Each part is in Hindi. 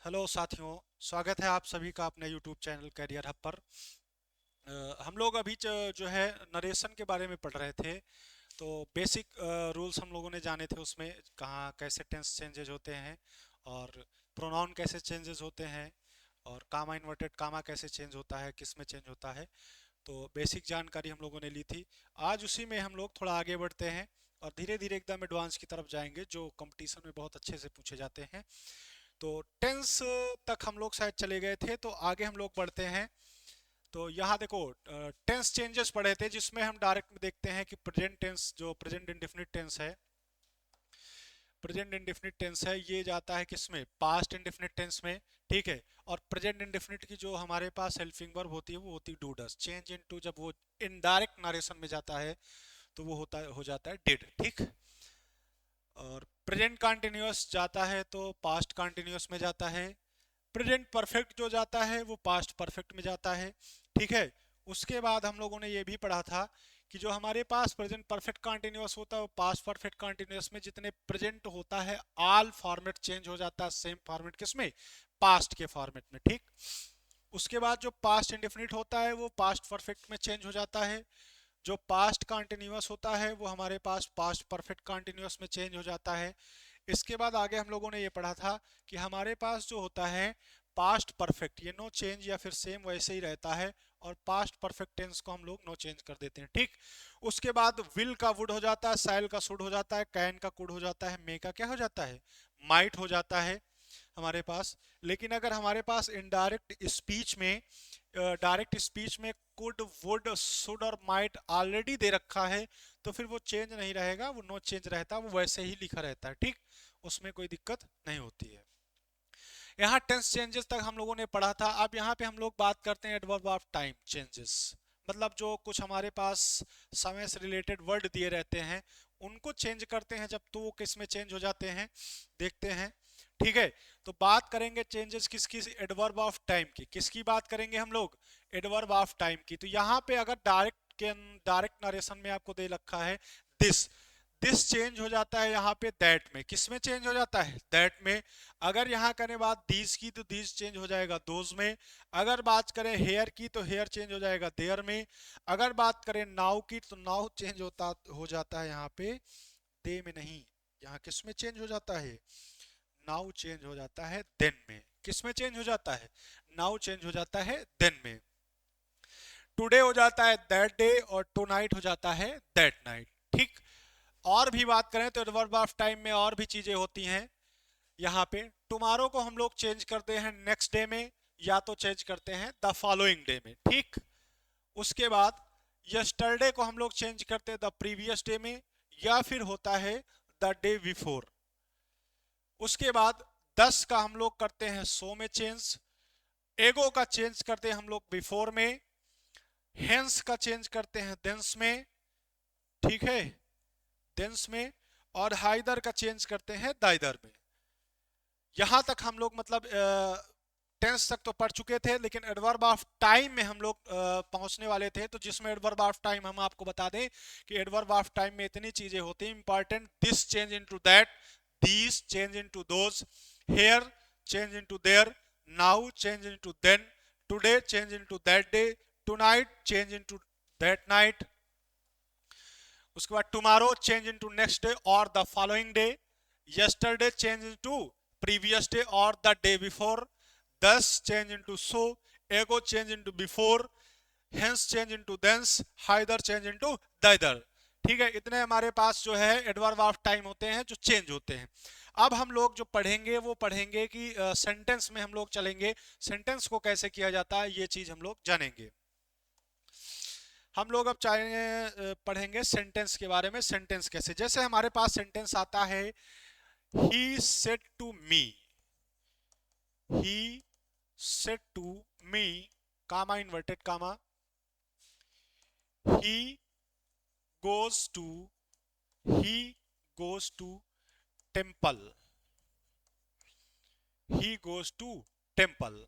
हेलो साथियों, स्वागत है आप सभी का अपने YouTube चैनल कैरियर हब पर। हम लोग अभी जो है नरेशन के बारे में पढ़ रहे थे। तो बेसिक रूल्स हम लोगों ने जाने थे, उसमें कहाँ कैसे टेंस चेंजेज होते हैं और प्रोनाउन कैसे चेंजेस होते हैं और कामा इन्वर्टेड कामा कैसे चेंज होता है, किस में चेंज होता है। तो बेसिक जानकारी हम लोगों ने ली थी। आज उसी में हम लोग थोड़ा आगे बढ़ते हैं और धीरे धीरे एकदम एडवांस की तरफ जाएंगे, जो कंपटीशन में बहुत अच्छे से पूछे जाते हैं। तो टेंस तक हम लोग शायद चले गए थे, तो आगे हम लोग बढ़ते हैं। तो यहाँ देखो, टेंस चेंजेस पढ़े थे, जिसमें हम डायरेक्ट देखते हैं कि प्रेजेंट टेंस, जो प्रेजेंट इंडेफिनिट टेंस है, प्रेजेंट इंडेफिनिट टेंस है, ये जाता है किसमें, पास्ट इंडेफिनिट टेंस में। ठीक है। और प्रेजेंट इंडेफिनिट की जो हमारे पास हेल्पिंग वर्ब होती है वो होती है डू डस। चेंज इनटू जब वो इनडायरेक्ट नरेशन में जाता है तो वो हो जाता है डिड। ठीक। और प्रेजेंट कंटिन्यूअस जाता है तो पास्ट कंटिन्यूअस में जाता है। प्रेजेंट परफेक्ट जो जाता है वो पास्ट परफेक्ट में जाता है। ठीक है। उसके बाद हम लोगों ने ये भी पढ़ा था कि जो हमारे पास प्रेजेंट परफेक्ट कंटिन्यूअस होता है वो पास्ट परफेक्ट कंटिन्यूअस में जितने प्रेजेंट होता है ऑल फॉर्मेट चेंज हो जाता है, सेम फॉर्मेट किसमें, पास्ट के फॉर्मेट में। ठीक। उसके बाद जो पास्ट इंडेफिनिट होता है वो पास्ट परफेक्ट में चेंज हो जाता है। जो पास्ट कंटिन्यूअस होता है वो हमारे पास पास्ट परफेक्ट कंटिन्यूअस में चेंज हो जाता है। इसके बाद आगे हम लोगों ने ये पढ़ा था कि हमारे पास जो होता है पास्ट परफेक्ट, ये नो चेंज या फिर सेम वैसे ही रहता है, और पास्ट परफेक्ट टेंस को हम लोग नो चेंज कर देते हैं। ठीक। उसके बाद विल का वुड हो जाता है, साइल का शुड हो जाता है, कैन का कुड हो जाता है, मे का क्या हो जाता है, माइट हो जाता है हमारे पास। लेकिन अगर हमारे पास इनडायरेक्ट स्पीच में, डायरेक्ट स्पीच में कुड वुड शुड और माइट ऑलरेडी दे रखा है तो फिर वो चेंज नहीं रहेगा, वो नो चेंज रहता है, वो वैसे ही लिखा रहता है। ठीक। उसमें कोई दिक्कत नहीं होती है। यहाँ टेंस चेंजेस तक हम लोगों ने पढ़ा था। अब यहाँ पे हम लोग बात करते हैं एडवर्ब ऑफ टाइम चेंजेस। मतलब जो कुछ हमारे पास समय से रिलेटेड वर्ड दिए रहते हैं उनको चेंज करते हैं जब, तो वो किस में चेंज हो जाते हैं देखते हैं। ठीक है। तो बात करेंगे चेंजेस किसकी, एडवर्ब ऑफ टाइम की। किसकी बात करेंगे हम लोग, एडवर्ब ऑफ टाइम की। तो यहाँ पे अगर डायरेक्ट नरेशन में आपको दे रखा है दिस, दिस चेंज हो जाता है यहाँ पे दैट में। किस में चेंज हो जाता है, दैट में। अगर यहाँ करने बात दीज की तो दीज चेंज हो जाएगा दोज में। अगर बात करें हेयर की तो हेयर चेंज हो जाएगा देयर में। अगर बात करें नाउ की तो नाउ चेंज हो जाता है यहाँ पे दे में नहीं। यहाँ किस में चेंज हो जाता है, नाउ चेंज हो जाता है देन में। किस में चेंज हो जाता है, नाउ चेंज हो जाता है देन में। टुडे हो जाता है दैट डे और टू नाइट हो जाता है दैट नाइट। ठीक। और भी बात करें तो एडवर्ब ऑफ टाइम में और भी चीजें होती हैं। यहाँ पे टुमारो को हम लोग चेंज करते हैं नेक्स्ट डे में, या तो चेंज करते हैं द फॉलोइंग डे में। ठीक। उसके बाद यस्टरडे को हम लोग चेंज करते हैं द प्रीवियस डे में, या फिर होता है द डे बिफोर। उसके बाद 10 का हम लोग करते हैं सो में चेंज। एगो का चेंज करते हैं हम लोग बिफोर में। हेंस का चेंज करते हैं देंस में। ठीक है, देंस में। और हाइदर का चेंज करते हैं दाइदर में। यहां तक हम लोग मतलब टेंस तक तो पढ़ चुके थे, लेकिन एडवर्ब ऑफ टाइम में हम लोग पहुंचने वाले थे। तो जिसमें एडवर्ब ऑफ टाइम हम आपको बता दें कि एडवर्ब ऑफ टाइम में इतनी चीजें होती हैं important. This change into that, these change into those, here change into there, now change into then, today change into that day, tonight change into that night. उसके बाद tomorrow change into next day और the following day. yesterday change into previous day or the day before, thus change into so, ago change into before, hence change into thence, hither change into thither। ठीक है, इतने हमारे पास जो है एडवर्ब ऑफ टाइम होते हैं जो चेंज होते हैं। अब हम लोग जो पढ़ेंगे वो पढ़ेंगे कि सेंटेंस में हम लोग चलेंगे, सेंटेंस को कैसे किया जाता है ये चीज हम लोग जानेंगे। हम लोग अब चाहेंगे पढ़ेंगे सेंटेंस के बारे में। सेंटेंस कैसे, जैसे हमारे पास सेंटेंस आता है he said to me, he said to me, comma inverted comma, he goes to, he goes to temple, he goes to temple।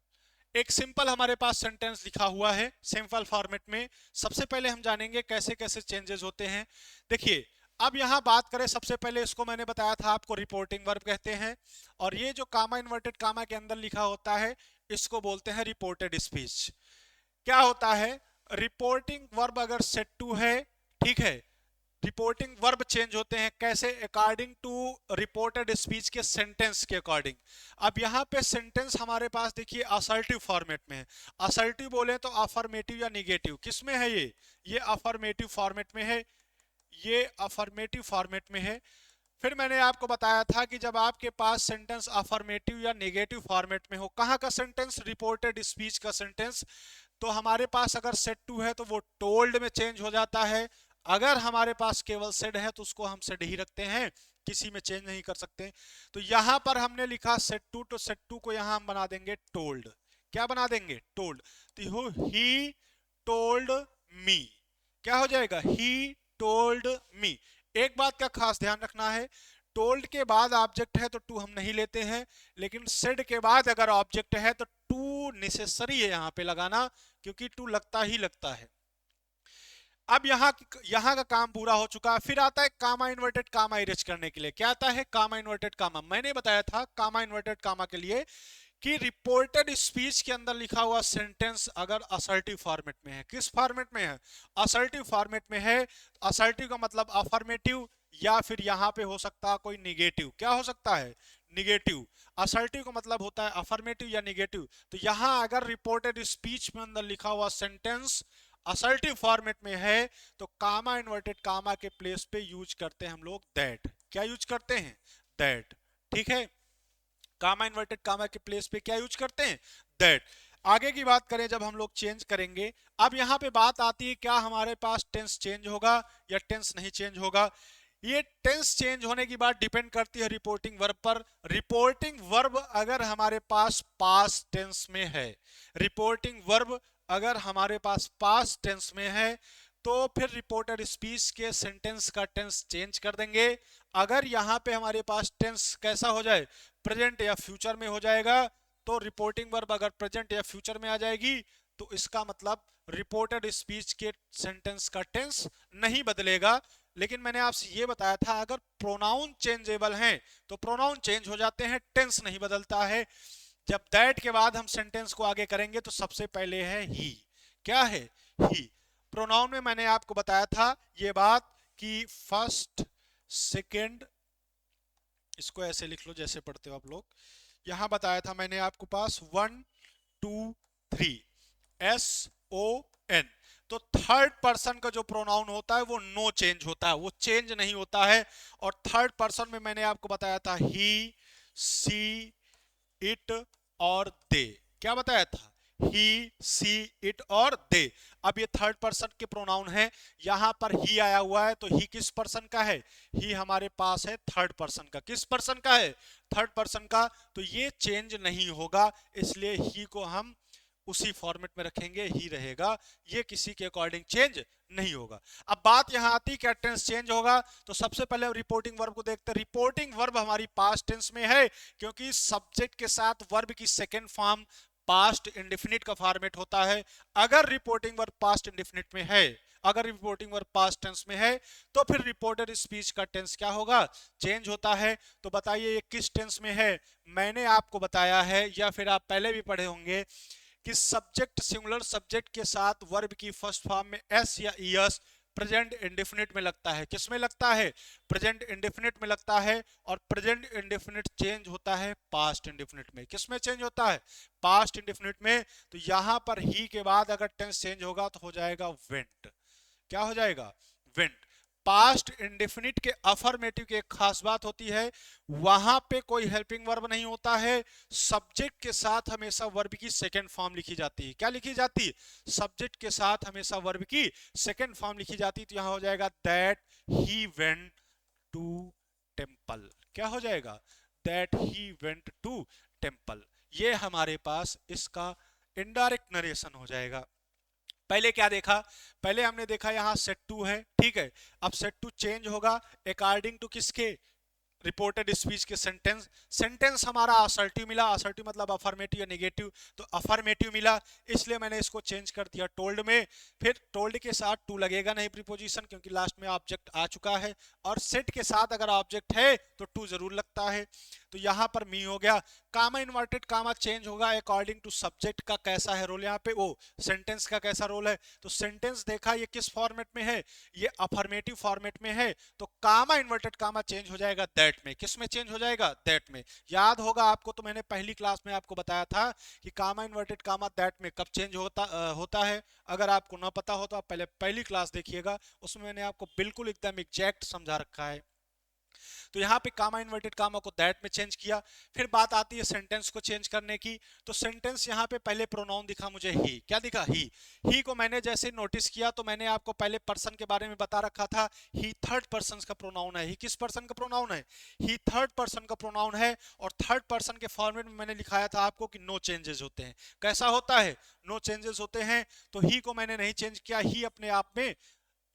एक सिंपल हमारे पास सेंटेंस लिखा हुआ है सिंपल फॉर्मेट में। सबसे पहले हम जानेंगे कैसे कैसे चेंजेस होते हैं। देखिए, अब यहाँ बात करें, सबसे पहले इसको मैंने बताया था आपको रिपोर्टिंग वर्ब कहते हैं, और ये जो कामा इन्वर्टेड कामा के अंदर लिखा होता है इसको बोलते हैं रिपोर्टेड स्पीच। क्या होता है, रिपोर्टिंग वर्ब अगर सेट टू है, ठीक है, रिपोर्टिंग वर्ब चेंज होते हैं कैसे, अकॉर्डिंग टू रिपोर्टेड स्पीच के सेंटेंस के अकॉर्डिंग। अब यहाँ पे सेंटेंस हमारे पास देखिए असर्टिव फॉर्मेट में है। असर्टिव बोले तो अफर्मेटिव या निगेटिव, किस में है ये अफर्मेटिव फॉर्मेट में है, ये अफर्मेटिव फॉर्मेट में है। फिर मैंने आपको बताया था कि जब आपके पास सेंटेंस अफर्मेटिव या नेगेटिव फॉर्मेट में हो, कहाँ का सेंटेंस, रिपोर्टेड स्पीच का सेंटेंस, तो हमारे पास अगर सेड टू है तो वो टोल्ड में चेंज हो जाता है। अगर हमारे पास केवल सेड है तो उसको हम सेड ही रखते हैं, किसी में चेंज नहीं कर सकते। तो यहां पर हमने लिखा सेड टू, तो सेड टू को यहां हम बना देंगे टोल्ड। क्या बना देंगे, टोल्ड। तो ही टोल्ड मी, क्या हो जाएगा, ही टोल्ड मी। एक बात का खास ध्यान रखना है, टोल्ड के बाद ऑब्जेक्ट है तो टू हम नहीं लेते हैं, लेकिन सेड के बाद अगर ऑब्जेक्ट है तो टू नेसेसरी है यहां पे लगाना, क्योंकि टू लगता ही लगता है। अब यहाँ का काम पूरा हो चुका है। फिर आता है कामा इन्वर्टेड कामा इरेज करने के लिए। क्या आता है, कामा इन्वर्टेड कामा। मैंने बताया था कामा इन्वर्टेड कामा के लिए कि रिपोर्टेड स्पीच के अंदर लिखा हुआ सेंटेंस अगर असर्टिव फॉर्मेट में है, किस फॉर्मेट में है, असर्टिव फॉर्मेट में है। असर्टिव का मतलब अफर्मेटिव, या फिर यहां पे हो सकता है कोई निगेटिव, क्या हो सकता है, निगेटिव। असर्टिव का मतलब होता है अफर्मेटिव या निगेटिव। तो यहां अगर रिपोर्टेड स्पीच में अंदर लिखा हुआ सेंटेंस असर्टिव फॉर्मेट में है तो कामा इन्वर्टेड कामा के प्लेस पे यूज करते हैं हम लोग दैट। क्या यूज करते हैं, दैट, ठीक है। कामा इन्वर्टेड कामा के प्लेस पे क्या यूज करते हैं, दैट। आगे की बात करें जब हम लोग चेंज करेंगे, अब यहाँ पे बात आती है क्या हमारे पास टेंस चेंज होगा या टेंस नहीं चेंज होगा। ये टेंस चेंज होने की बात डिपेंड करती है रिपोर्टिंग वर्ब पर। रिपोर्टिंग वर्ब अगर हमारे पास पास्ट टेंस में है, रिपोर्टिंग वर्ब अगर हमारे पास पास्ट टेंस में है तो फिर रिपोर्टेड स्पीच के सेंटेंस का टेंस चेंज कर देंगे। अगर यहाँ पे हमारे पास टेंस कैसा हो जाए, प्रेजेंट या फ्यूचर में हो जाएगा, तो रिपोर्टिंग वर्ब अगर प्रेजेंट या फ्यूचर में आ जाएगी तो इसका मतलब रिपोर्टेड स्पीच के सेंटेंस का टेंस नहीं बदलेगा। लेकिन मैंने आपसे ये बताया था अगर प्रोनाउन चेंजेबल हैं तो प्रोनाउन चेंज हो जाते हैं, टेंस नहीं बदलता है। जब दैट के बाद हम सेंटेंस को आगे करेंगे तो सबसे पहले है ही। क्या है, ही। प्रोनाउन में मैंने आपको बताया था ये बात कि फर्स्ट सेकंड, इसको ऐसे लिख लो जैसे पढ़ते हो आप लोग, यहां बताया था मैंने आपको पास 1 2 3 SON। तो थर्ड पर्सन का जो प्रोनाउन होता है वो नो चेंज होता है, वो चेंज नहीं होता है। और थर्ड पर्सन में मैंने आपको बताया था ही, सी, इट और दे। क्या बताया था, ही, सी, इट और दे। अब ये थर्ड पर्सन के प्रोनाउन है, यहां पर ही आया हुआ है तो ही किस पर्सन का है, ही हमारे पास है थर्ड पर्सन का। किस पर्सन का है, थर्ड पर्सन का। तो ये चेंज नहीं होगा, इसलिए ही को हम उसी फॉर्मेट में रखेंगे, ही रहेगा, ये किसी के अकॉर्डिंग चेंज नहीं होगा। अब बात यहां आती क्या टेंस चेंज होगा, तो सबसे पहले रिपोर्टिंग वर्ब को देखते हैं। रिपोर्टिंग वर्ब हमारी पास्ट टेंस में है क्योंकि सब्जेक्ट के साथ वर्ब की सेकेंड फॉर्म पास्ट इंडेफिनिट का फॉर्मेट होता है। अगर रिपोर्टिंग वर्ब पास्ट इंडेफिनिट में है, अगर रिपोर्टिंग वर्ब पास्ट टेंस में है तो फिर रिपोर्टेड स्पीच का टेंस क्या होगा, चेंज होता है। तो बताइए ये किस टेंस में है, मैंने आपको बताया है या फिर आप पहले भी पढ़े होंगे कि सब्जेक्ट सिंगुलर सब्जेक्ट के साथ वर्ब की फर्स्ट फॉर्म में एस या ईएस प्रेजेंट इंडेफिनिट में लगता है। किस में लगता है, प्रेजेंट इंडेफिनिट में लगता है। और प्रेजेंट इंडेफिनिट चेंज होता है पास्ट इंडेफिनिट में। किस में चेंज होता है, पास्ट इंडेफिनिट में। तो यहां पर ही के बाद अगर टेंस चेंज होगा तो हो जाएगा वेंट। क्या हो जाएगा, वेंट। पास्ट इंडेफिनिट के अफर्मेटिव की एक खास बात होती है, वहां पे कोई हेल्पिंग वर्ब नहीं होता है, सब्जेक्ट के साथ हमेशा वर्ब की सेकंड फॉर्म लिखी जाती है। क्या लिखी जाती है, सब्जेक्ट के साथ हमेशा वर्ब की सेकंड फॉर्म लिखी जाती है। तो यहां हो जाएगा that he went to temple. क्या हो जाएगा, that he went to temple. ये हमारे पास इसका इनडायरेक्ट नरेशन हो जाएगा। पहले क्या देखा, पहले हमने देखा यहां सेट टू है, ठीक है। अब सेट टू चेंज होगा अकॉर्डिंग टू किसके, रिपोर्टेड स्पीच के सेंटेंस, सेंटेंस हमारा असर्टिव मिला, असर्टिव मतलब अफर्मेटिव या नेगेटिव, तो अफर्मेटिव मिला, इसलिए मैंने इसको चेंज कर दिया टोल्ड में। फिर टोल्ड के साथ टू लगेगा नहीं प्रीपोजिशन, क्योंकि लास्ट में ऑब्जेक्ट आ चुका है, और सेट के साथ अगर ऑब्जेक्ट है तो टू जरूर लगता है। तो यहाँ पर मी हो गया, कामा इन्वर्टेड कामा चेंज होगा अकॉर्डिंग टू सब्जेक्ट का कैसा है रोल, यहाँ पे वो सेंटेंस का कैसा रोल है। तो सेंटेंस देखा ये किस फॉर्मेट में है, ये अफर्मेटिव फॉर्मेट में है, तो कामा इन्वर्टेड कामा चेंज हो जाएगा दैट में। किस में चेंज हो जाएगा, दैट में। याद होगा आपको, तो मैंने पहली क्लास में आपको बताया था कि कामा इन्वर्टेड कामा दैट में कब चेंज होता है। अगर आपको ना पता हो तो आप पहले पहली क्लास देखिएगा, उसमें मैंने आपको बिल्कुल एकदम एग्जैक्ट समझा रखा है। तो यहाँ पे कामा इन्वर्टेड कामा को दैट में चेंज किया। फिर बात आती है सेंटेंस को चेंज करने की, तो सेंटेंस यहाँ पे पहले प्रोनाउन दिखा मुझे ही, क्या दिखा, ही को मैंने जैसे नोटिस किया तो मैंने आपको पहले पर्सन के बारे में बता रखा था, ही थर्ड पर्सन का प्रोनाउन है। ही किस पर्सन का प्रोनाउन है, ही थर्ड पर्सन का प्रोनाउन है, और थर्ड पर्सन के फॉर्मेट में मैंने लिखाया था आपको कि नो चेंजेस होते हैं। कैसा होता है, नो चेंजेस होते हैं। तो ही को मैंने नहीं चेंज किया, ही अपने आप में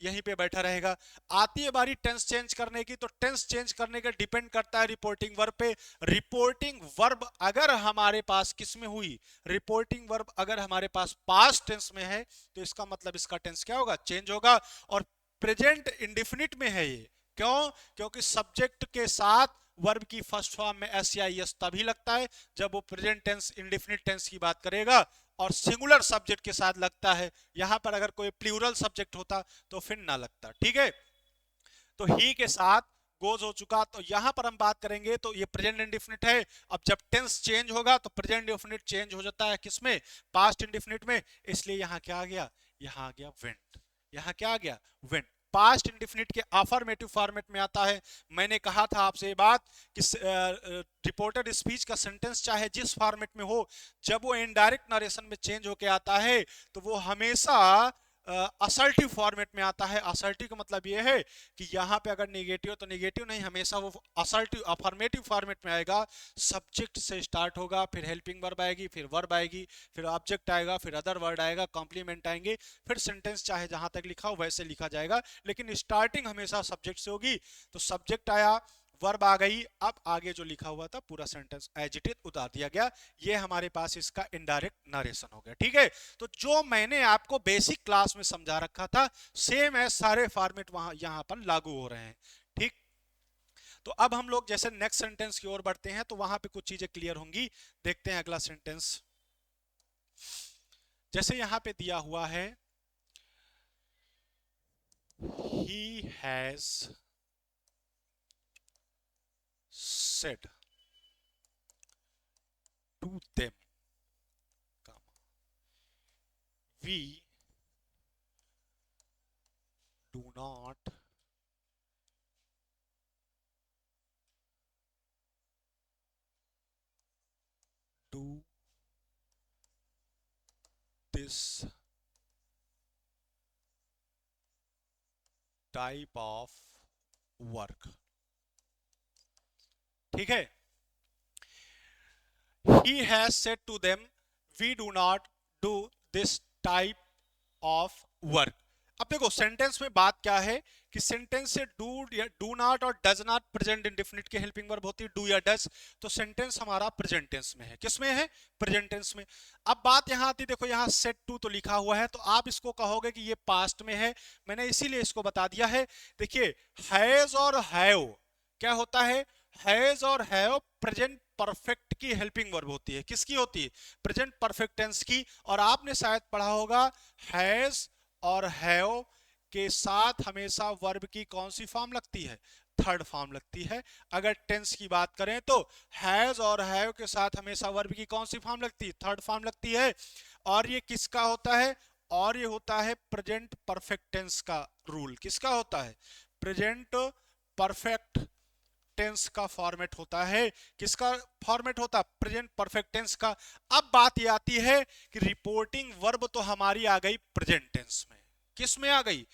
यहीं पे बैठा रहेगा। आती है बारी टेंस चेंज करने की, तो टेंस चेंज करने का डिपेंड करता है रिपोर्टिंग वर्ब पे। रिपोर्टिंग वर्ब अगर हमारे पास किस में हुई, रिपोर्टिंग वर्ब अगर हमारे पास पास्ट टेंस में है, तो इसका मतलब इसका टेंस क्या होगा, चेंज होगा। और प्रेजेंट इंडेफिनिट में है ये, क्यों, क्योंकि सब्जेक्ट के साथ वर्ब की फर्स्ट फॉर्म में एस या एस तभी लगता है जब वो प्रेजेंट टेंस इंडेफिनिट टेंस की बात करेगा, और सिंगुलर सब्जेक्ट के साथ लगता है। यहां पर अगर कोई प्लूरल सब्जेक्ट होता तो फिर ना लगता, ठीक है। तो ही के साथ गोज हो चुका, तो यहां पर हम बात करेंगे तो ये प्रेजेंट इंडेफिनिट है। अब जब टेंस चेंज होगा तो प्रेजेंट इंडेफिनिट चेंज हो जाता है किसमें, पास्ट इंडेफिनिट में। इसलिए यहां क्या आ गया, यहां आ गया वेंट, यहां क्या आ गया, वेंट। पास्ट इंडेफिनिट के अफर्मेटिव फॉर्मेट में आता है। मैंने कहा था आपसे ये बात कि रिपोर्टेड स्पीच का सेंटेंस चाहे जिस फॉर्मेट में हो, जब वो इनडायरेक्ट नरेशन में चेंज होके आता है तो वो हमेशा असर्टिव फॉर्मेट में आता है। असर्टिव का मतलब ये है कि यहाँ पे अगर नेगेटिव तो नेगेटिव नहीं, हमेशा वो असर्टिव अफर्मेटिव फॉर्मेट में आएगा। सब्जेक्ट से स्टार्ट होगा, फिर हेल्पिंग वर्ब आएगी, फिर वर्ब आएगी, फिर ऑब्जेक्ट आएगा, फिर अदर वर्ड आएगा, कॉम्प्लीमेंट आएंगे, फिर सेंटेंस चाहे जहां तक लिखा हो वैसे लिखा जाएगा, लेकिन स्टार्टिंग हमेशा सब्जेक्ट से होगी। तो सब्जेक्ट आया, वर्ब आ गई, अब आगे जो लिखा हुआ था पूरा सेंटेंस एज इट इज उतार दिया गया। ये हमारे पास इसका इनडायरेक्ट नरेशन हो गया, ठीक है। तो जो मैंने आपको बेसिक क्लास में समझा रखा था, सेम है, सारे फॉर्मेट वहां यहां पर लागू हो रहे हैं, ठीक। तो अब हम लोग जैसे नेक्स्ट सेंटेंस की ओर बढ़ते हैं तो वहां पे कुछ चीजें क्लियर होंगी। देखते हैं अगला सेंटेंस। जैसे यहां पे दिया हुआ है, he has said to them, we do not do this type of work, ठीक है। he has said to them we do not do this type of work। अब देखो सेंटेंस में बात क्या है कि सेंटेंस से डू नॉट और डज नॉट प्रेजेंट इंडेफिनिट की हेल्पिंग वर्ब होती है, डू या डज। तो सेंटेंस हमारा प्रेजेंट टेंस में है, किसमें है, प्रेजेंट टेंस में। अब बात यहां आती, देखो यहां सेट टू तो लिखा हुआ है, तो आप इसको कहोगे कि ये पास्ट में है, मैंने इसीलिए इसको बता दिया है। देखिए हैज और हैव क्या होता है, हैज और हैव प्रेजेंट परफेक्ट की हेल्पिंग वर्ब होती है। किसकी होती है, प्रेजेंट परफेक्ट टेंस की। और आपने शायद पढ़ा होगा हैज और हैव के साथ हमेशा वर्ब की कौन सी फॉर्म लगती है, थर्ड फॉर्म लगती है। अगर टेंस की बात करें तो हैज और हैव के साथ हमेशा वर्ब की कौन सी फॉर्म लगती है, थर्ड फॉर्म लगती है। और ये किसका होता है, और ये होता है प्रेजेंट परफेक्ट टेंस का रूल। किसका होता है, प्रेजेंट परफेक्ट टेंस का फॉर्मेट होता है। किसका फॉर्मेट होता है, प्रेजेंट परफेक्ट टेंस का। अब बात ये आती है कि रिपोर्टिंग वर्ब तो हमारी आ गई प्रेजेंट टेंस में, किस में आ गई,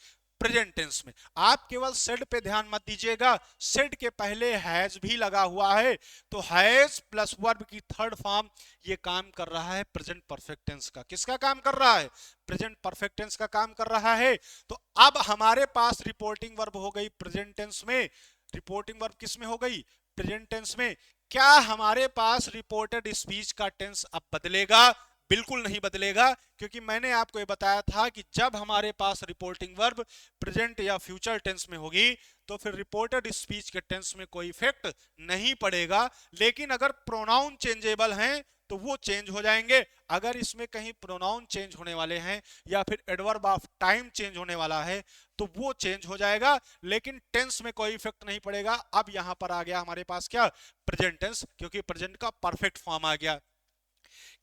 प्रेजेंट टेंस में। आप केवल सेड पे ध्यान मत दीजिएगा, सेड के पहले हैज भी लगा हुआ है, तो हैज प्लस वर्ब की थर्ड फॉर्म ये काम कर रहा है प्रेजेंट परफेक्ट टेंस का। किसका काम कर रहा है, प्रेजेंट परफेक्ट टेंस का काम कर रहा है। तो अब हमारे पास रिपोर्टिंग वर्ब हो गई प्रेजेंट टेंस में, रिपोर्टिंग वर्ब किस में हो गई, प्रेजेंट टेंस में, क्या हमारे पास रिपोर्टेड स्पीच का टेंस अब बदलेगा? बिल्कुल नहीं बदलेगा, क्योंकि मैंने आपको ये बताया था कि जब हमारे पास रिपोर्टिंग वर्ब प्रेजेंट या फ्यूचर टेंस में होगी तो फिर रिपोर्टेड स्पीच के टेंस में कोई इफेक्ट नहीं पड़ेगा। लेकिन अगर प्रोनाउन चेंजेबल हैं तो वो चेंज हो जाएंगे। अगर इसमें कहीं प्रोनाउन चेंज होने वाले हैं या फिर एडवर्ब ऑफ टाइम चेंज होने वाला है तो वो चेंज हो जाएगा, लेकिन टेंस में कोई इफेक्ट नहीं पड़ेगा। अब यहां पर आ गया हमारे पास क्या? प्रेजेंट टेंस, क्योंकि प्रेजेंट का परफेक्ट फॉर्म आ गया।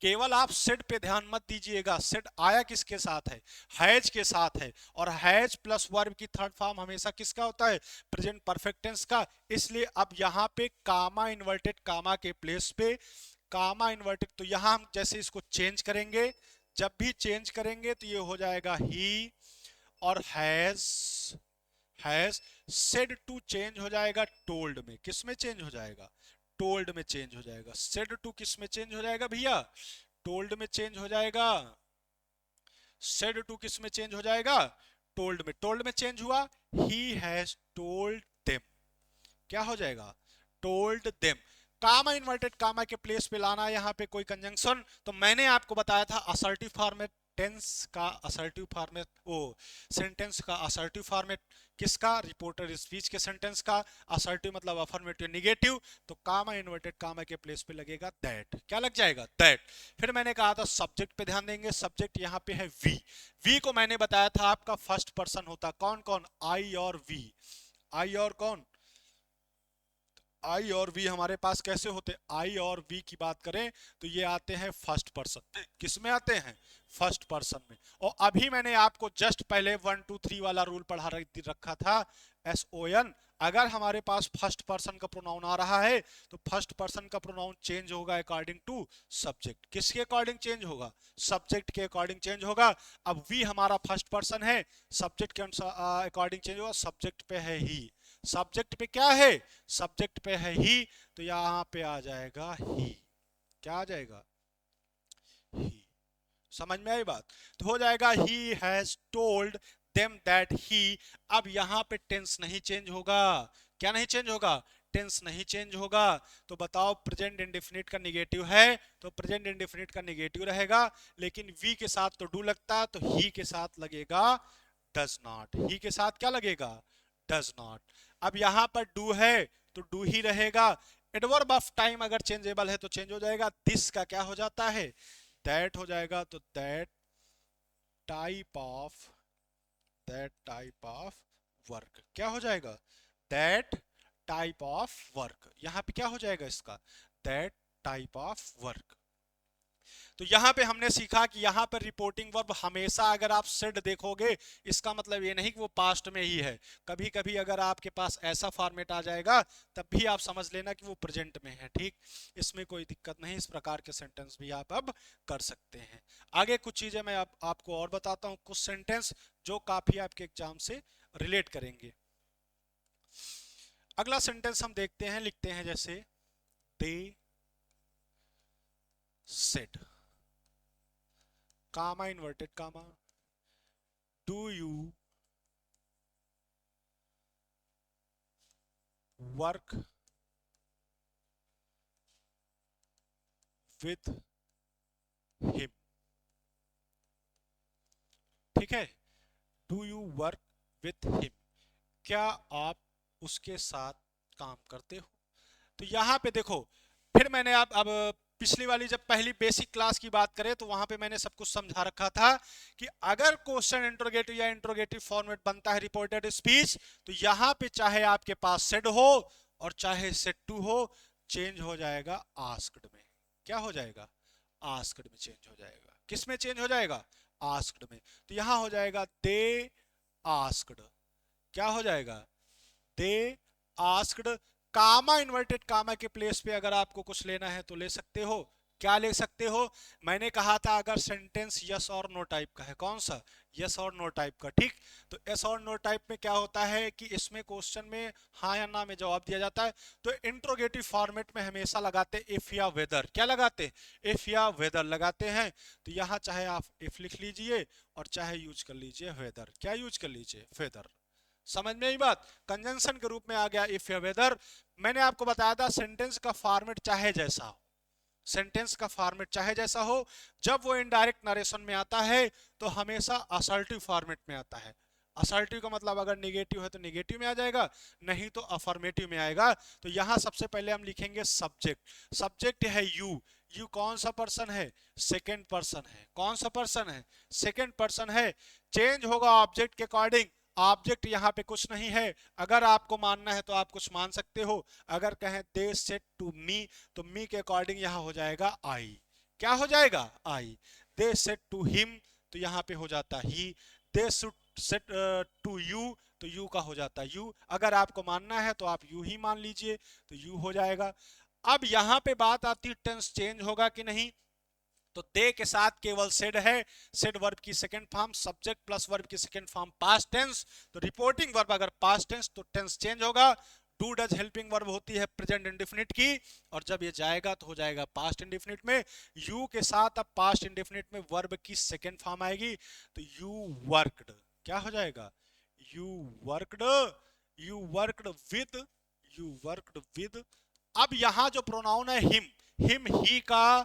केवल आप सेड पे ध्यान मत दीजिएगा, सेड आया किसके साथ है? हैज के साथ है, और हैज प्लस वर्ब की थर्ड फॉर्म हमेशा किसका होता है? प्रेजेंट परफेक्ट टेंस का। इसलिए अब यहाँ पे कामा इन्वर्टेड कामा के प्लेस पे कामा इन्वर्टेड, तो यहां हम जैसे इसको चेंज करेंगे, जब भी चेंज करेंगे तो ये हो जाएगा ही, और हैज सेड टू चेंज हो जाएगा टोल्ड में। किस में चेंज हो जाएगा? टोल्ड में चेंज हो जाएगा। सेड टू किस में चेंज हो जाएगा भैया? टोल्ड में चेंज हो जाएगा। सेड टू किस में चेंज हो जाएगा? टोल्ड में। टोल्ड में चेंज हुआ, ही हैज टोल्ड देम। क्या हो जाएगा? Told them. Comma inverted comma के प्लेस पे लाना यहाँ पे कोई कंजंक्शन, तो मैंने आपको बताया था असर्टिव फॉर्मेट टेंस का, असर्टिव फॉर्मेट, ओ सेंटेंस का असर्टिव फॉर्मेट किसका? रिपोर्टेड स्पीच के सेंटेंस का। असर्टिव मतलब अफर्मेटिव नेगेटिव, तो कामा इन्वर्टेड कामा के प्लेस पे लगेगा दैट। क्या लग जाएगा? दैट। फिर मैंने कहा था सब्जेक्ट पे ध्यान देंगे। सब्जेक्ट यहाँ पे है वी। वी को मैंने बताया था आपका फर्स्ट पर्सन होता। कौन कौन? आई और वी। आई और कौन? आई और वी हमारे पास कैसे होते? आई और वी की बात करें तो ये आते हैं फर्स्ट पर्सन। किस में आते हैं? फर्स्ट पर्सन में। और अभी मैंने आपको जस्ट पहले 1 2 3 वाला रूल पढ़ा रखा था, SON। अगर हमारे पास फर्स्ट पर्सन का प्रोनाउन आ रहा है तो फर्स्ट पर्सन का प्रोनाउन चेंज होगा अकॉर्डिंग टू सब्जेक्ट। किसके अकॉर्डिंग चेंज होगा? सब्जेक्ट के अकॉर्डिंग चेंज होगा। अब वी हमारा फर्स्ट पर्सन है, सब्जेक्ट के अकॉर्डिंग चेंज होगा। सब्जेक्ट पे है ही, सब्जेक्ट पे क्या है? सब्जेक्ट पे है ही, तो यहां पे आ जाएगा ही। क्या आ जाएगा? ही। समझ में आई बात? तो हो जाएगा he has told them that he. अब यहां पे टेंस नहीं चेंज होगा। क्या नहीं चेंज होगा? टेंस नहीं चेंज होगा। तो बताओ, प्रेजेंट इंडेफिनिट का नेगेटिव है तो प्रेजेंट इंडेफिनिट का नेगेटिव रहेगा, लेकिन वी के साथ तो डू लगता है, तो ही के साथ लगेगा डज नॉट। ही के साथ क्या लगेगा? Does not. अब यहां पर डू है तो डू ही रहेगा। एडवर्ब ऑफ टाइम अगर चेंजेबल है तो चेंज हो जाएगा। दिस का क्या हो जाता है? दैट हो जाएगा। तो दैट टाइप ऑफ वर्क क्या हो जाएगा? That type of work. यहां पे क्या हो जाएगा इसका? That type of work. तो यहां पे हमने सीखा कि यहां पर रिपोर्टिंग वर्ब हमेशा अगर आप सेड देखोगे, इसका मतलब ये नहीं कि वो पास्ट में ही है। कभी कभी अगर आपके पास ऐसा फॉर्मेट आ जाएगा तब भी आप समझ लेना कि वो प्रेजेंट में है। ठीक, इसमें कोई दिक्कत नहीं। इस प्रकार के सेंटेंस भी आप अब कर सकते हैं। आगे कुछ चीजें मैं आपको और बताता हूं, कुछ सेंटेंस जो काफी आपके एग्जाम से रिलेट करेंगे। अगला सेंटेंस हम देखते हैं, लिखते हैं जैसे they said, comma inverted comma, do you work with him. ठीक है, do you work with him, क्या आप उसके साथ काम करते हो? तो यहां पे देखो, फिर मैंने आप अब पिछली वाली जब पहली बेसिक क्लास की बात करें तो वहां पे मैंने सब कुछ समझा रखा था कि अगर क्वेश्चन इंट्रोगेटिव या इंट्रोगेटिव फॉर्मेट बनता है रिपोर्टेड स्पीच, तो यहां पे चाहे आपके पास सेड हो और चाहे सेड टू हो, चेंज हो जाएगा आस्क्ड में। क्या हो जाएगा? आस्क्ड में चेंज हो जाएगा। किस में चेंज हो जाएगा? आस्क्ड में। तो यहां हो जाएगा दे आस्क्ड। क्या हो जाएगा? They asked. Comma inverted comma के प्लेस पे अगर आपको कुछ लेना है तो ले सकते हो। क्या ले सकते हो? मैंने कहा था अगर सेंटेंस यस और नो टाइप का है। कौन सा? यस और नो टाइप का। ठीक, तो यस और नो टाइप में क्या होता है कि इसमें क्वेश्चन में हाँ या ना में जवाब दिया जाता है। तो इंट्रोगेटिव फॉर्मेट में हमेशा लगाते इफ या वेदर। क्या लगाते? इफ या वेदर लगाते हैं। तो यहां चाहे आप इफ लिख लीजिए और चाहे यूज कर लीजिए वेदर। क्या यूज कर लीजिए? वेदर। समझ में आई बात। कंजंक्शन के रूप में आ गया इफ या वेदर। मैंने आपको बताया था सेंटेंस का फॉर्मेट चाहे जैसा हो, सेंटेंस का फॉर्मेट चाहे जैसा हो, जब वो इनडायरेक्ट नरेशन में आता है तो हमेशा असर्टिव फॉर्मेट में आता है। असर्टिव का मतलब अगर निगेटिव है तो निगेटिव में आ जाएगा, नहीं तो अफर्मेटिव में आएगा। तो यहां सबसे पहले हम लिखेंगे सब्जेक्ट। सब्जेक्ट है यू। यू कौन सा पर्सन है? सेकेंड पर्सन है। कौन सा पर्सन है? सेकेंड पर्सन है। चेंज होगा ऑब्जेक्ट के अकॉर्डिंग। ऑब्जेक्ट यहाँ पे कुछ नहीं है, अगर आपको मानना है तो आप कुछ मान सकते हो। अगर कहें दे सेड टू मी, तो मी के अकॉर्डिंग यहाँ हो जाएगा आई। क्या हो जाएगा? आई। दे सेड टू हिम, तो यहाँ पे हो जाता ही। दे सेड टू यू, तो यू का हो जाता यू। अगर आपको मानना है तो आप यू ही मान लीजिए, तो यू हो जाएगा। अब यहाँ पे बात आती है टेंस चेंज होगा कि नहीं। तो दे के साथ केवल सेड है। सेड वर्ब की second form, subject plus verb की सेकंड फॉर्म पास्ट टेंस। तो रिपोर्टिंग वर्ब अगर पास्ट टेंस तो टेंस चेंज होगा। डू डज हेल्पिंग वर्ब होती है प्रेजेंट इंडेफिनिट की, और जब ये जाएगा तो हो जाएगा पास्ट इंडेफिनिट में। यू के साथ अब पास्ट इंडेफिनिट में वर्ब की सेकंड फॉर्म आएगी, तो यू वर्कड। क्या हो जाएगा? You worked. You worked with. You worked with. अब यहां जो प्रोनाउन है हिम, हिम ही का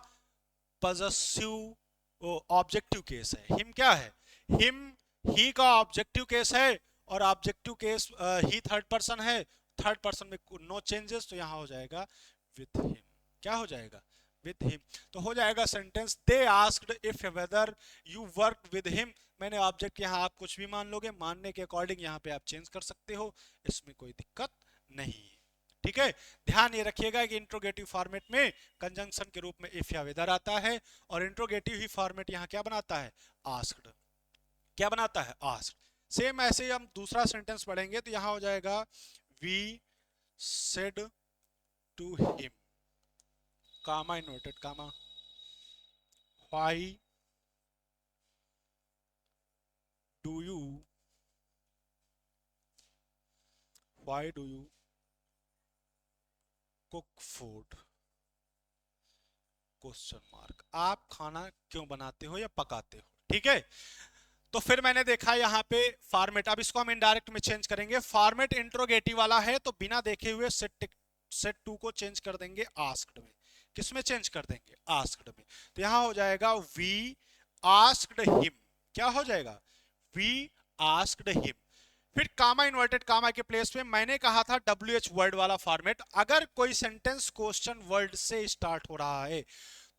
पॉजेसिव ऑब्जेक्टिव केस है। हिम क्या है? हिम ही का ऑब्जेक्टिव केस है, और ऑब्जेक्टिव केस ही थर्ड पर्सन है। थर्ड पर्सन में नो चेंजेस, तो यहां हो जाएगा विथ हिम। क्या हो जाएगा? With him. तो हो जाएगा sentence they asked if whether you work with him. मैंने ऑब्जेक्ट यहाँ आप कुछ भी मान लोगे, मानने के अकॉर्डिंग यहाँ पे आप चेंज कर सकते हो, इसमें कोई दिक्कत नहीं है। ठीक है। ध्यान ये रखिएगा कि इंट्रोगेटिव फॉर्मेट में कंजंक्शन के रूप में इफ या वेदर आता है, और इंट्रोगेटिव ही फॉर्मेट यहाँ क्या बनाता है? आस्क्ड। क्या बनाता है? आस्क्ड। सेम ऐसे ही हम दूसरा सेंटेंस पढ़ेंगे, तो यहां हो जाएगा we said to him, comma inverted comma, why do you, why do you cook food, question mark. आप खाना क्यों बनाते हो या पकाते हो? ठीक है। तो फिर मैंने देखा यहाँ पे फॉर्मेट, अब इसको हम इनडायरेक्ट में चेंज करेंगे। फॉर्मेट इंट्रोगेटिव वाला है, तो बिना देखे हुए सेट टू को चेंज कर देंगे आस्क्ड में। किस में चेंज कर देंगे? आस्क्ड में। तो यहां हो जाएगा वी आस्क्ड हिम। क्या हो जाएगा? We asked him. फिर कामा इन्वर्टेड कामा के प्लेस में मैंने कहा था WH वर्ड वाला फॉर्मेट। अगर कोई सेंटेंस क्वेश्चन वर्ड से स्टार्ट हो रहा है,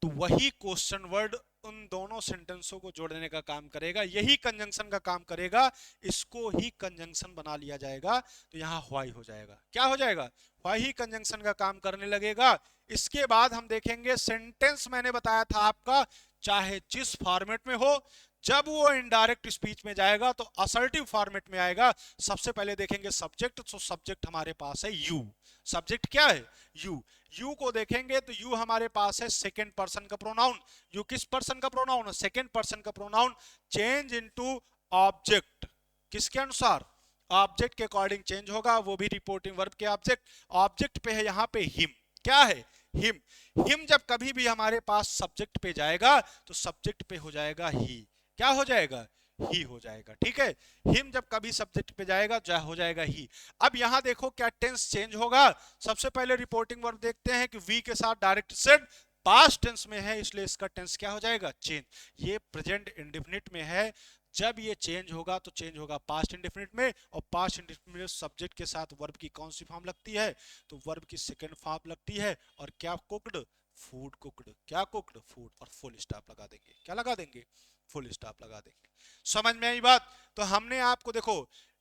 तो वही क्वेश्चन वर्ड उन दोनों सेंटेंसों को जोड़ने का काम करेगा, यही कंजंक्शन का काम करेगा, इसको ही कंजंक्शन बना लिया जाएगा। तो यहाँ व्हाई हो जाएगा। क्या हो जाएगा? व्हाई ही कंजंक्शन का काम करने लगेगा। इसके बाद हम देखेंगे सेंटेंस, मैंने बताया था आपका चाहे जिस फॉर्मेट में हो, जब वो इनडायरेक्ट स्पीच में जाएगा तो असर्टिव फॉर्मेट में आएगा। सबसे पहले देखेंगे सब्जेक्ट, तो सब्जेक्ट हमारे पास है यू। सब्जेक्ट क्या है? यू। यू को देखेंगे तो यू हमारे पास है सेकेंड पर्सन का प्रोनाउन। यू किस पर्सन का प्रोनाउन है? सेकेंड पर्सन का प्रोनाउन। चेंज इनटू ऑब्जेक्ट, किसके अनुसार? ऑब्जेक्ट के अकॉर्डिंग चेंज होगा, वो भी रिपोर्टिंग वर्ब के ऑब्जेक्ट। ऑब्जेक्ट पे है यहाँ पे हिम। क्या है? हिम। हिम जब कभी भी हमारे पास सब्जेक्ट पे जाएगा तो सब्जेक्ट पे हो जाएगा ही। क्या हो जाएगा? ही हो जाएगा। ठीक है। हिम जब कभी सब्जेक्ट पे जाएगा हो जाएगा ही। अब यहां देखो क्या टेंस चेंज होगा। सबसे पहले रिपोर्टिंग वर्ब देखते हैं कि वी के साथ डायरेक्ट सेड पास्ट टेंस में है, इसलिए इसका टेंस क्या हो जाएगा? चेंज। ये प्रेजेंट इंडेफिनिट में है, जब ये चेंज होगा तो चेंज होगा पास्ट इंडेफिनिट में, और पास्ट इंडेफिनिट में सब्जेक्ट के साथ वर्ब की कौन सी फॉर्म लगती है? तो वर्ब की सेकंड फॉर्म लगती है। और क्या? Cooked, food cooked. क्या? कुक्ड फूड, और फुल स्टॉप लगा देंगे। क्या लगा देंगे? फुल स्टॉप लगा देंगे। समझ में आई बात? तो हमने आपको देखो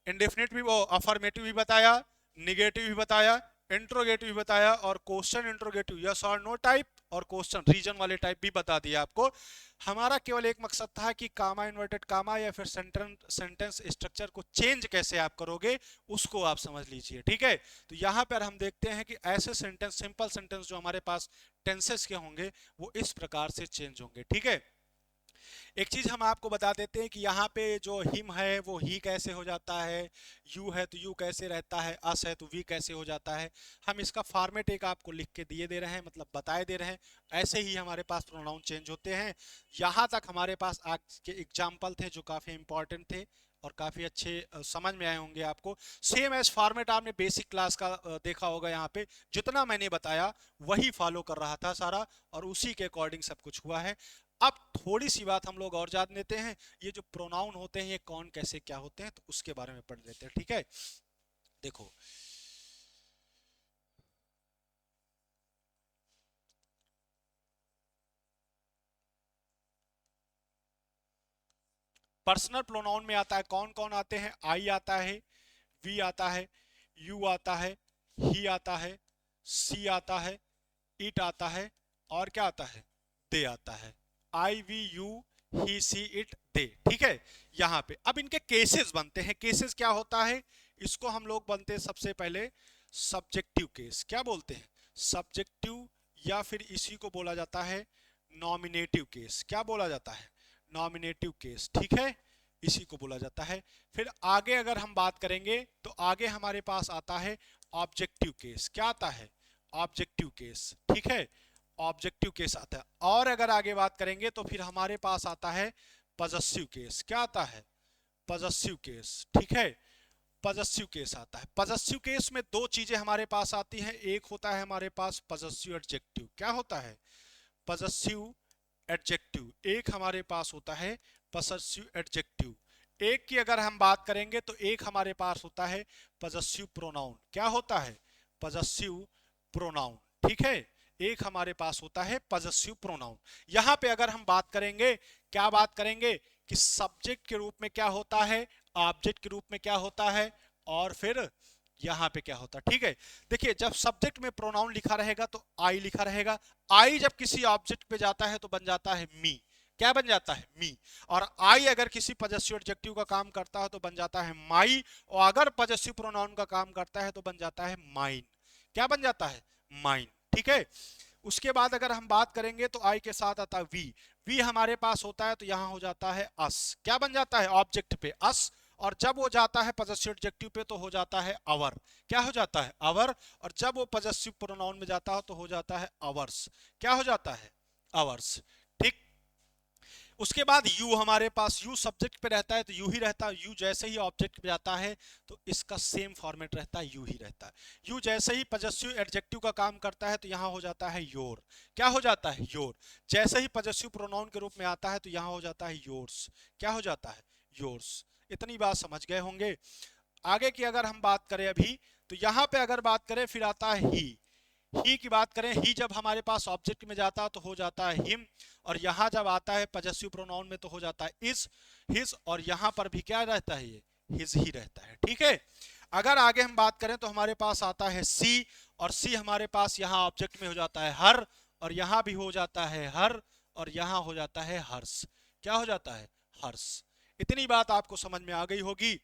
इंडेफिनिट भी, वो अफर्मेटिव भी बताया, निगेटिव भी बताया, इंट्रोगेटिव भी बताया, और क्वेश्चन इंट्रोगेटिव यस और नो टाइप, और क्वेश्चन रीजन वाले टाइप भी बता दिया आपको। हमारा केवल एक मकसद था कि कामा इन्वर्टेड कामा या फिर सेंटेंस स्ट्रक्चर को चेंज कैसे आप करोगे, उसको आप समझ लीजिए। ठीक है। तो यहां पर हम देखते हैं कि ऐसे सेंटेंस, सिंपल सेंटेंस जो हमारे पास टेंसेस के होंगे, वो इस प्रकार से चेंज होंगे। ठीक है। एक चीज हम आपको बता देते हैं कि यहाँ पे जो हिम है वो ही कैसे हो जाता है, यू है तो यू कैसे रहता है, अस है तो वी कैसे हो जाता है। हम इसका फॉर्मेट एक आपको लिख के दिए दे रहे हैं, मतलब बताए दे रहे हैं। ऐसे ही हमारे पास प्रोनाउन चेंज होते हैं। यहाँ तक हमारे पास आज के एग्जाम्पल थे जो काफी इंपॉर्टेंट थे। और काफ़ी अच्छे समझ में आए होंगे आपको। सेम एज फॉर्मेट आपने बेसिक क्लास का देखा होगा, यहाँ पे जितना मैंने बताया वही फॉलो कर रहा था सारा, और उसी के अकॉर्डिंग सब कुछ हुआ है। अब थोड़ी सी बात हम लोग और जान लेते हैं, ये जो प्रोनाउन होते हैं ये कौन कैसे क्या होते हैं, तो उसके बारे में पढ़ लेते हैं, ठीक है। देखो, पर्सनल प्रोनाउन में आता है, कौन कौन आते हैं, आई आता है, वी आता है, यू आता है, ही आता है, सी आता है, इट आता है, और क्या आता है, दे आता है। I we you he she it they, ठीक है। यहाँ पे अब इनके केसेस बनते हैं। केसेस क्या होता है, इसको हम लोग बनते हैं सबसे पहले सब्जेक्टिव केस। क्या बोलते हैं, सब्जेक्टिव, या फिर इसी को बोला जाता है नॉमिनेटिव केस। क्या बोला जाता है, नॉमिनेटिव केस, ठीक है, इसी को बोला जाता है। फिर आगे अगर हम बात करेंगे तो आगे हमारे पास आता है ऑब्जेक्टिव केस। क्या आता है, ऑब्जेक्टिव केस, ठीक है, ऑब्जेक्टिव केस आता है। और अगर आगे बात करेंगे तो फिर हमारे पास आता है पजेसिव केस। क्या आता है, पजेसिव केस, ठीक है, पजेसिव केस आता है। पजेसिव केस में दो चीजें हमारे पास आती हैं, एक होता है हमारे पास पजेसिव एडजेक्टिव। क्या होता है, पजेसिव एडजेक्टिव, एक हमारे पास होता है पजेसिव एडजेक्टिव। एक की अगर हम बात करेंगे तो एक हमारे पास होता है पजेसिव प्रोनाउन। क्या होता है, पजेसिव प्रोनाउन, ठीक है, एक हमारे पास होता है पजेसिव प्रोनाउन। यहां पे अगर हम बात करेंगे, क्या बात करेंगे कि सब्जेक्ट के रूप में क्या होता है, ऑब्जेक्ट के रूप में क्या होता है, और फिर यहां पे क्या होता है, ठीक है। देखिए, जब सब्जेक्ट में प्रोनाउन लिखा रहेगा तो आई लिखा रहेगा। आई जब किसी ऑब्जेक्ट पे जाता है तो बन जाता है मी। क्या बन जाता है, मी। और आई अगर किसी पजेसिव एडजेक्टिव का काम करता है तो बन जाता है माई, और अगर पजेसिव प्रोनाउन का काम करता है तो बन जाता है माइन। क्या बन जाता है, माइन, ठीक है। उसके बाद अगर हम बात करेंगे तो आई के साथ आता है वी। वी हमारे पास होता है तो यहां हो जाता है अस। क्या बन जाता है, ऑब्जेक्ट पे अस, और जब वो जाता है पजेसिव एडजेक्टिव पे तो हो जाता है अवर। क्या हो जाता है, अवर, और जब वो पजेसिव प्रोनाउन में जाता है तो हो जाता है अवर्स। क्या हो जाता है, अवर्स, ठीक। उसके बाद यू हमारे पास, यू सब्जेक्ट पे रहता है तो यू ही रहता है। यू जैसे ही ऑब्जेक्ट पे जाता है तो इसका सेम फॉर्मेट रहता है, यू ही रहता है। यू जैसे ही पजेसिव एडजेक्टिव का काम करता है तो यहाँ हो जाता है योर। क्या हो जाता है, योर। जैसे ही पजेसिव प्रोनाउन के रूप में आता है तो यहाँ हो जाता है योर्स। क्या हो जाता है, योर्स। इतनी बात समझ गए होंगे। आगे की अगर हम बात करें अभी, तो यहाँ पे अगर बात करें फिर आता है ही की बात करें। ही जब हमारे पास ऑब्जेक्ट में जाता है तो हो जाता है हिम, और यहां जब आता है पजेसिव प्रोनाउन में तो हो जाता है इज, हिज, और यहां पर भी क्या रहता है, ये हिज ही रहता है, ठीक है। अगर आगे हम बात करें तो हमारे पास आता है सी, और सी हमारे पास यहां ऑब्जेक्ट में हो जाता है हर, और यहां भी हो जाता है हर, और यहां हो जाता है हर्ष। क्या हो जाता है, हर्ष। इतनी बात आपको समझ में आ गई होगी,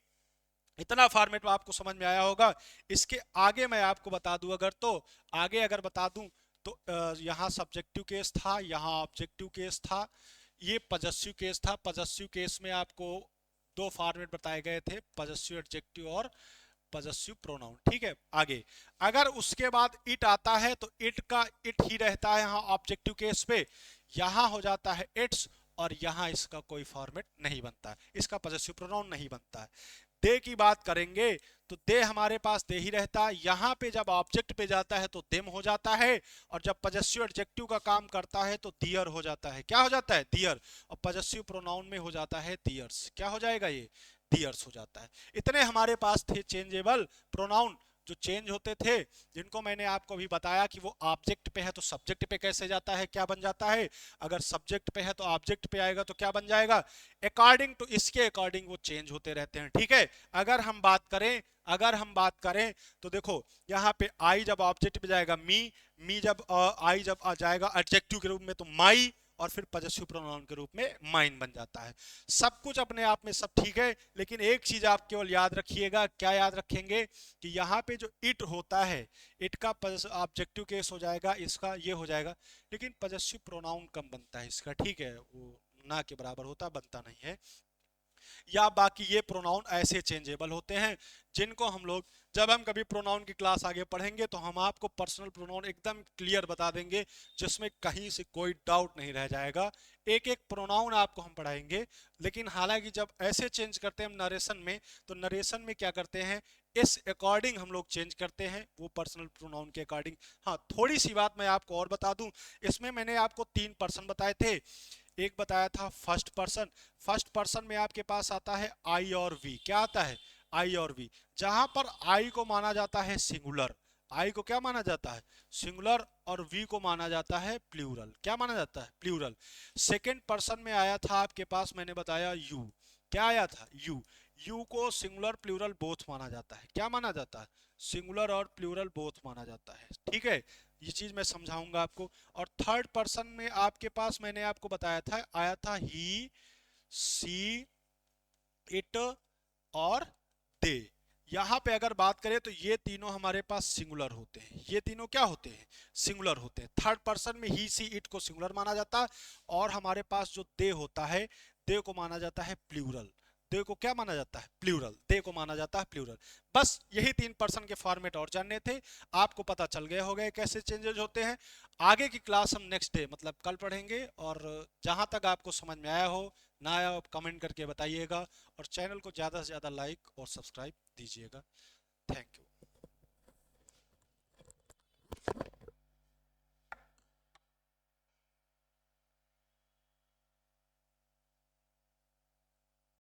इतना फॉर्मेट आपको समझ में आया होगा। इसके आगे मैं आपको बता दूं, अगर तो आगे अगर बता दूं तो यहाँ सब्जेक्टिव केस था, यहाँ ऑब्जेक्टिव केस था, ये पजेसिव केस था। पजेसिव केस में आपको दो फॉर्मेट बताए गए थे, पजेसिव एडजेक्टिव और पजेसिव प्रोनाउन, ठीक है। आगे अगर उसके बाद इट आता है तो इट का इट ही रहता है यहाँ ऑब्जेक्टिव केस पे, यहाँ हो जाता है इट्स, और यहाँ इसका कोई फॉर्मेट नहीं बनता है, इसका पजेसिव प्रोनाउन नहीं बनता है। दे की बात करेंगे तो दे हमारे पास दे ही रहता है। यहां पे जब ऑब्जेक्ट पे जाता है तो देम हो जाता है, और जब पजेसिव एडजेक्टिव का काम करता है तो दियर हो जाता है। क्या हो जाता है, दियर, और पजेसिव प्रोनाउन में हो जाता है दियर्स। क्या हो जाएगा, ये दियर्स हो जाता है। इतने हमारे पास थे चेंजेबल प्रोनाउन जो चेंज होते थे, जिनको मैंने आपको अभी बताया कि वो ऑब्जेक्ट पे है तो सब्जेक्ट पे कैसे जाता है, क्या बन जाता है, अगर सब्जेक्ट पे है तो ऑब्जेक्ट पे आएगा तो क्या बन जाएगा, अकॉर्डिंग टू इसके अकॉर्डिंग वो चेंज होते रहते हैं, ठीक है। अगर हम बात करें तो देखो, यहाँ पे आई जब ऑब्जेक्ट पे जाएगा मी, मी जब आई जब आ जाएगा एडजेक्टिव के रूप में तो माई, और फिर पजेसिव प्रोनाउन के रूप में माइन बन जाता है। सब कुछ अपने आप में सब ठीक है, लेकिन एक चीज आप केवल याद रखिएगा। क्या याद रखेंगे, कि यहाँ पे जो इट होता है, इट का ऑब्जेक्टिव केस हो जाएगा, इसका ये हो जाएगा, लेकिन पजेसिव प्रोनाउन कम बनता है इसका, ठीक है, वो ना के बराबर होता, बनता नहीं है। या बाकी ये प्रोनाउन ऐसे चेंजेबल होते हैं जिनको हम लोग, जब हम कभी प्रोनाउन की क्लास आगे पढ़ेंगे तो हम आपको पर्सनल प्रोनाउन एकदम क्लियर बता देंगे, जिसमें कहीं से कोई डाउट नहीं रह जाएगा। एक एक प्रोनाउन आपको हम पढ़ाएंगे। लेकिन हालांकि जब ऐसे चेंज करते हैं हम नरेशन में, तो नरेशन में क्या करते हैं, इस अकॉर्डिंग हम लोग चेंज करते हैं, वो पर्सनल प्रोनाउन के अकॉर्डिंग। हाँ, थोड़ी सी बात मैं आपको और बता दूं, इसमें मैंने आपको 3 पर्सन बताए थे। एक बताया था फर्स्ट पर्सन। फर्स्ट पर्सन में आपके पास आता है आई और वी। क्या आता है, आई और वी। जहां पर आई को माना जाता है सिंगुलर, आई को क्या माना जाता है, सिंगुलर, और वी को माना जाता है प्लूरल। क्या माना जाता है, प्लूरल। सेकंड पर्सन में आया था आपके पास, मैंने बताया यू। क्या आया था, यू। यू को सिंगुलर प्लूरल बोथ माना जाता है। क्या माना जाता है, सिंगुलर और प्लूरल बोथ माना जाता है। ठीक है, ये चीज मैं समझाऊंगा आपको। और थर्ड पर्सन में आपके पास मैंने आपको बताया था, आया था ही, सी, इट और दे। यहां पे अगर बात करें तो ये तीनों हमारे पास सिंगुलर होते हैं। ये तीनों क्या होते हैं, सिंगुलर होते हैं। थर्ड पर्सन में ही, सी, इट को सिंगुलर माना जाता है, और हमारे पास जो दे होता है, दे को माना जाता है प्लूरल। दे को क्या माना जाता है, प्लूरल। दे को माना जाता है प्लूरल। बस यही 3 पर्सन के फॉर्मेट और जानने थे, आपको पता चल गया होगा कैसे चेंजेस होते हैं। आगे की क्लास हम नेक्स्ट डे मतलब कल पढ़ेंगे, और जहां तक आपको समझ में आया हो ना आया हो, कमेंट करके बताइएगा, और चैनल को ज़्यादा से ज़्यादा लाइक और सब्सक्राइब दीजिएगा। Thank you.